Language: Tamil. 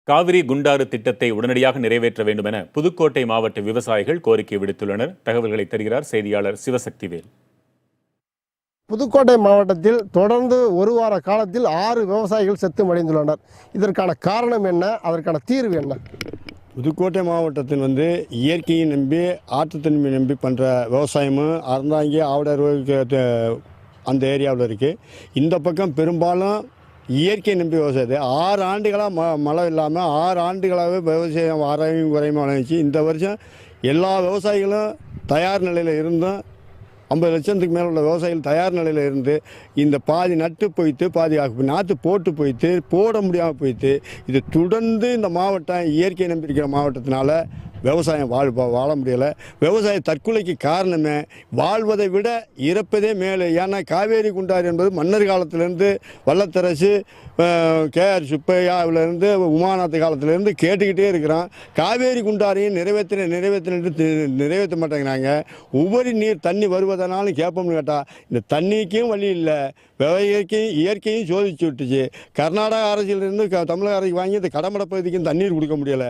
காவிரி குண்டாறு திட்டத்தை உடனடியாக நிறைவேற்ற வேண்டும் என புதுக்கோட்டை மாவட்ட விவசாயிகள் கோரிக்கை விடுத்துள்ளனர். தகவல்களை தருகிறார் செய்தியாளர் சிவசக்திவேல். புதுக்கோட்டை மாவட்டத்தில் தொடர்ந்து ஒரு வார காலத்தில் 6 விவசாயிகள் செத்து மடிந்துள்ளனர். இதற்கான காரணம் என்ன, அதற்கான தீர்வு என்ன? புதுக்கோட்டை மாவட்டத்தில் இயற்கையை நம்பி ஆற்றுத்தன்மையை நம்பி பண்ணுற விவசாயமும் அறந்தாங்கி ஆவடர் அந்த ஏரியாவில் இருக்குது. இந்த பக்கம் பெரும்பாலும் இயற்கை நம்பி விவசாயத்தை 6 ஆண்டுகளாக மழை இல்லாமல் 6 ஆண்டுகளாகவே விவசாயம் வரையும் குறையும் வளர்ந்துச்சு. இந்த வருஷம் எல்லா விவசாயிகளும் தயார் நிலையில் இருந்தும் 50 லட்சத்துக்கு மேலே உள்ள விவசாயிகள் தயார் நிலையில் இருந்து இந்த பாதி நட்டு போய்த்து பாதி நாற்று போட்டு போய்த்து போட முடியாமல் போய்த்து இது தொடர்ந்து இந்த மாவட்டம் இயற்கை நம்பியிருக்கிற மாவட்டத்தினால விவசாயம் வாழ முடியலை. விவசாய தற்கொலைக்கு காரணமே வாழ்வதை விட இறப்பதே மேலே. ஏன்னா காவேரி குண்டாறு என்பது மன்னர் காலத்திலேருந்து வல்லத்தரசு KR சுப்பையாவிலேருந்து உமாநாத் காலத்திலேருந்து கேட்டுக்கிட்டே இருக்கிறோம். காவேரி குண்டாரையும் நிறைவேற்ற மாட்டேங்கிறாங்க. உபரி நீர் தண்ணி வருவதனாலும் கேட்போம்னு கேட்டால் இந்த தண்ணிக்கும் வழி இல்லை. இயற்கையும் சோதிச்சு விட்டுச்சு. கர்நாடக அரசிலிருந்து தமிழக அரசு வாங்கி இந்த கடமடை பகுதிக்கும் தண்ணீர் கொடுக்க முடியலை.